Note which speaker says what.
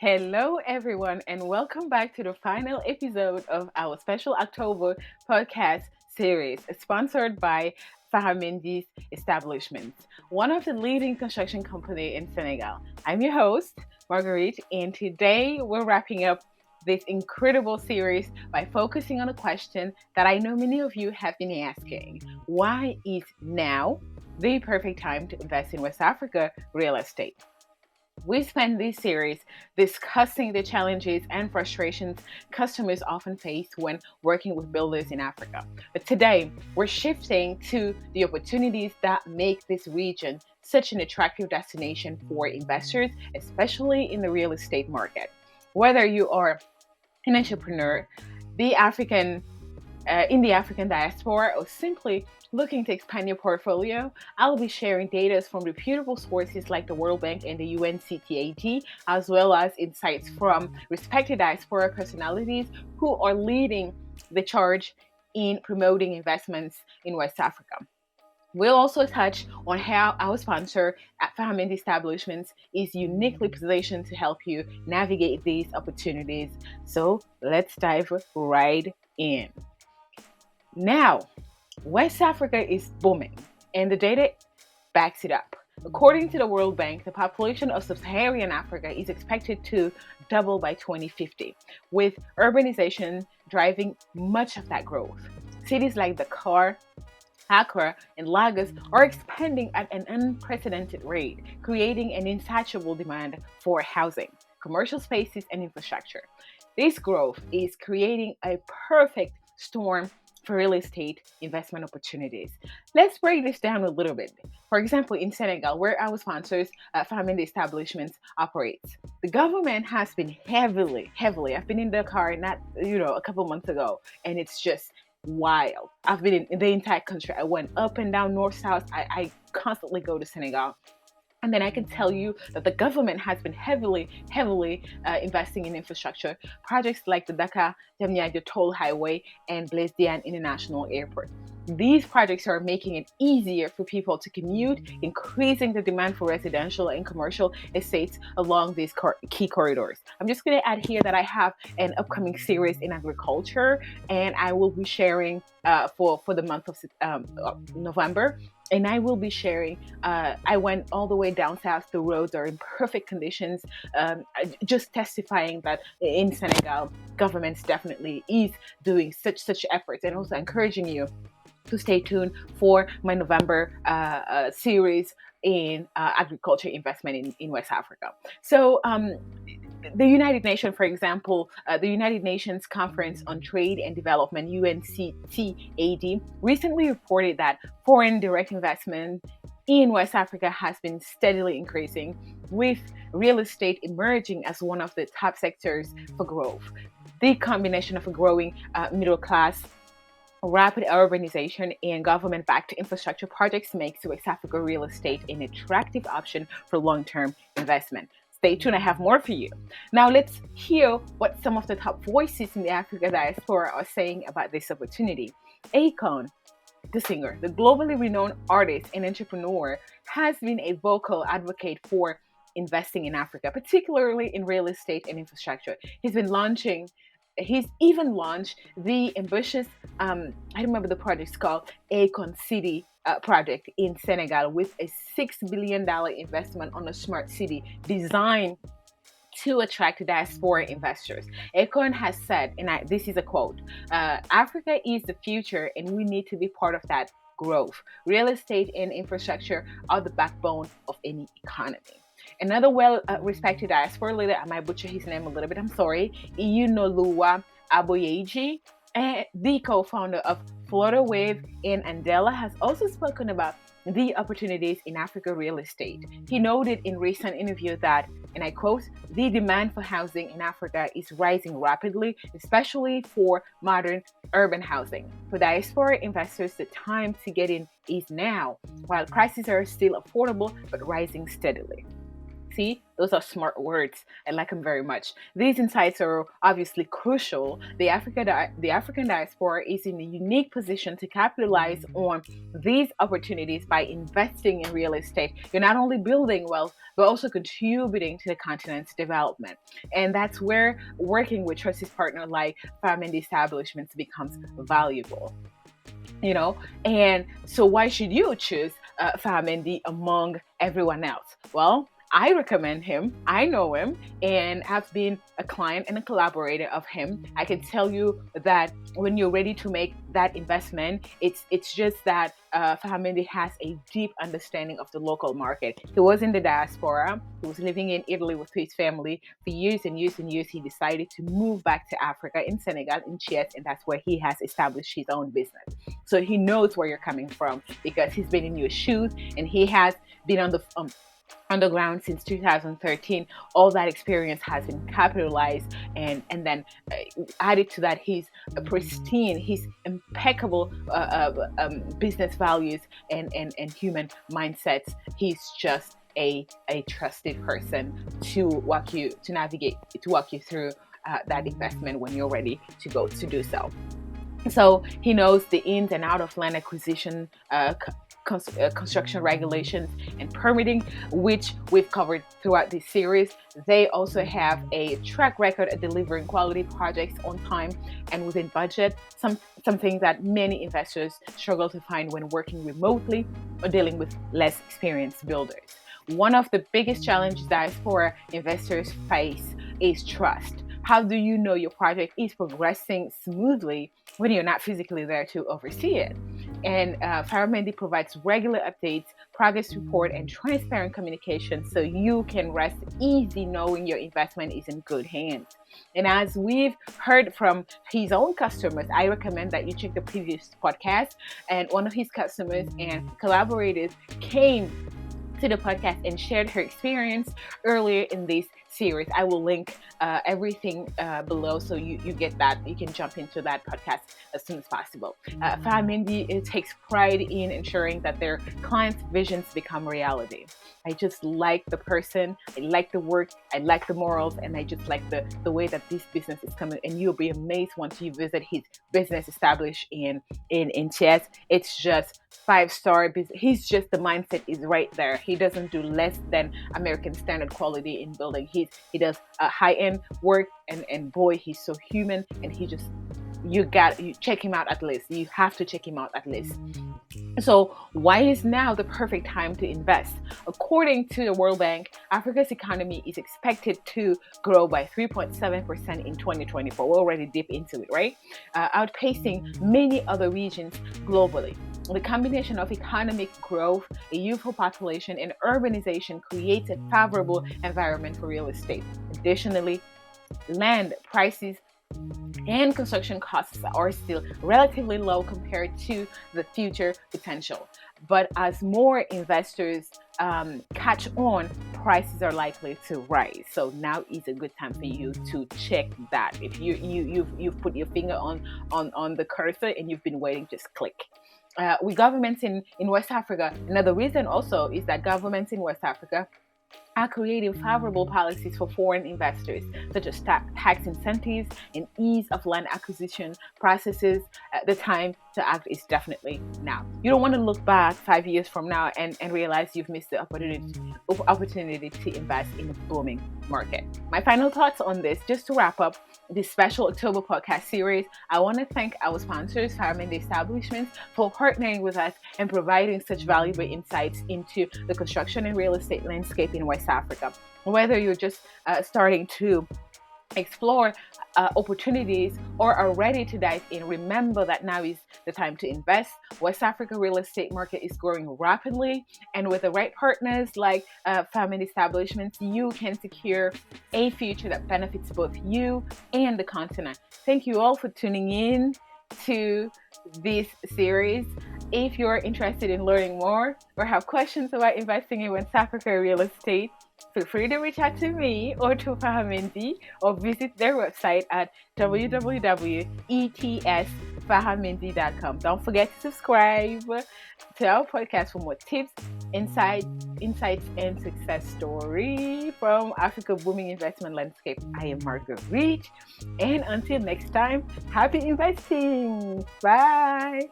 Speaker 1: Hello, everyone, and welcome back to the final episode of our special October podcast series, sponsored by Fara Mendy's Establishments, one of the leading construction company in Senegal. I'm your host, Marguerite, and today we're wrapping up this incredible series by focusing on a question that I know many of you have been asking. Why is now the perfect time to invest in West Africa real estate? We spend this series discussing the challenges and frustrations customers often face when working with builders in Africa. But today, we're shifting to the opportunities that make this region such an attractive destination for investors, especially in the real estate market. Whether you are an entrepreneur, the African in the African diaspora, or simply looking to expand your portfolio, I'll be sharing data from reputable sources like the World Bank and the UNCTAD, as well as insights from respected diaspora personalities who are leading the charge in promoting investments in West Africa. We'll also touch on how our sponsor at Fara Mendy Establishments is uniquely positioned to help you navigate these opportunities. So let's dive right in. Now, West Africa is booming, and the data backs it up. According to the World Bank, the population of sub-Saharan Africa is expected to double by 2050, with urbanization driving much of that growth. Cities like Dakar, Accra, and Lagos are expanding at an unprecedented rate, creating an insatiable demand for housing, commercial spaces, and infrastructure. This growth is creating a perfect storm for real estate investment opportunities. Let's break this down a little bit. For example, in Senegal, where our sponsors, family establishments, operates, the government has been heavily. I've been in Dakar not a couple months ago, and it's just wild. I've been in the entire country. I went up and down, north, south. I constantly go to Senegal. And then I can tell you that the government has been heavily investing in infrastructure projects like the Dakar Diamniadio Toll Highway and Blaise Diagne International Airport. These projects are making it easier for people to commute, increasing the demand for residential and commercial estates along these key corridors. I'm just going to add here that I have an upcoming series in agriculture, and I will be sharing for the month of November. And I will be sharing. I went all the way down south. The roads are in perfect conditions. Just testifying that in Senegal, governments definitely is doing such efforts, and also encouraging you to stay tuned for my November series in agriculture investment in West Africa. So the United Nations, for example, the United Nations Conference on Trade and Development, UNCTAD, recently reported that foreign direct investment in West Africa has been steadily increasing, with real estate emerging as one of the top sectors for growth. The combination of a growing middle class, rapid urbanization, and government-backed infrastructure projects makes West Africa real estate an attractive option for long-term investment. Stay tuned, I have more for you. Now let's hear what some of the top voices in the Africa diaspora are saying about this opportunity. Akon, the singer, the globally renowned artist and entrepreneur, has been a vocal advocate for investing in Africa, particularly in real estate and infrastructure. He's even launched the ambitious, I remember the project's called Akon City project in Senegal, with a $6 billion investment on a smart city designed to attract diaspora investors. Akon has said, and this is a quote, Africa is the future and we need to be part of that growth. Real estate and infrastructure are the backbone of any economy. Another well-respected diaspora leader, I might butcher his name a little bit, I'm sorry, Iyunoluwa Aboyeji, the co-founder of Florida Wave and Andela, has also spoken about the opportunities in Africa real estate. He noted in recent interview that, and I quote, the demand for housing in Africa is rising rapidly, especially for modern urban housing. For diaspora investors, the time to get in is now, while prices are still affordable but rising steadily. See, those are smart words. I like them very much. These insights are obviously crucial. The African diaspora is in a unique position to capitalize on these opportunities by investing in real estate. You're not only building wealth, but also contributing to the continent's development. And that's where working with trusted partners like family establishments becomes valuable. You know, and so why should you choose Fara Mendy among everyone else? Well, I recommend him. I know him, and I've been a client and a collaborator of him. I can tell you that when you're ready to make that investment, it's just that Fara Mendy has a deep understanding of the local market. He was in the diaspora. He was living in Italy with his family for years and years and years. He decided to move back to Africa in Senegal, in Ets, and that's where he has established his own business. So he knows where you're coming from because he's been in your shoes and he has been underground since 2013. All that experience has been capitalized, and then added to that, he's pristine, he's impeccable business values and human mindsets. He's just a trusted person to navigate, to walk you through that investment when you're ready to go to do so. So he knows the ins and out of land acquisition, construction regulations, and permitting, which we've covered throughout this series. They also have a track record of delivering quality projects on time and within budget, something that many investors struggle to find when working remotely or dealing with less experienced builders. One of the biggest challenges diaspora investors face is trust. How do you know your project is progressing smoothly when you're not physically there to oversee it? And Fara Mendy provides regular updates, progress report, and transparent communication so you can rest easy knowing your investment is in good hands. And as we've heard from his own customers, I recommend that you check the previous podcast. And one of his customers and collaborators came to the podcast and shared her experience earlier in this series. I will link everything below so you get that. You can jump into that podcast as soon as possible. Fara Mendy takes pride in ensuring that their clients' visions become reality. I just like the person, I like the work, I like the morals, and I just like the way that this business is coming. And you'll be amazed once you visit his business established in Ets. It's just 5-star business. He's just, the mindset is right there. He doesn't do less than American standard quality in building. He does high-end work, and boy, he's so human, and he just, you check him out at least. You have to check him out at least. So why is now the perfect time to invest? According to the World Bank, Africa's economy is expected to grow by 3.7% in 2024. We're already deep into it, right? Outpacing many other regions globally. The combination of economic growth, a youthful population, and urbanization creates a favorable environment for real estate. Additionally, land prices and construction costs are still relatively low compared to the future potential. But as more investors catch on, prices are likely to rise. So now is a good time for you to check that. If you've put your finger on the cursor and you've been waiting, just click. With governments in West Africa, another reason also is that governments in West Africa are creating favorable policies for foreign investors, such as tax incentives and ease of land acquisition processes. The time to act is definitely now. You don't want to look back 5 years from now and realize you've missed the opportunity to invest in a booming market. My final thoughts on this, just to wrap up this special October podcast series, I want to thank our sponsors, Fara Mendy Establishments, for partnering with us and providing such valuable insights into the construction and real estate landscape in West Africa. Whether you're just starting to explore opportunities or are ready to dive in, remember that now is the time to invest. West Africa real estate market is growing rapidly, and with the right partners like Fara Mendy Establishments, you can secure a future that benefits both you and the continent. Thank you all for tuning in to this series. If you're interested in learning more or have questions about investing in West Africa real estate, feel free to reach out to me or to Fara Mendy, or visit their website at www.etsfaramendy.com. Don't forget to subscribe to our podcast for more tips, insights, insights and success story from Africa booming investment landscape. I am Marguerite, and until next time, happy investing. Bye.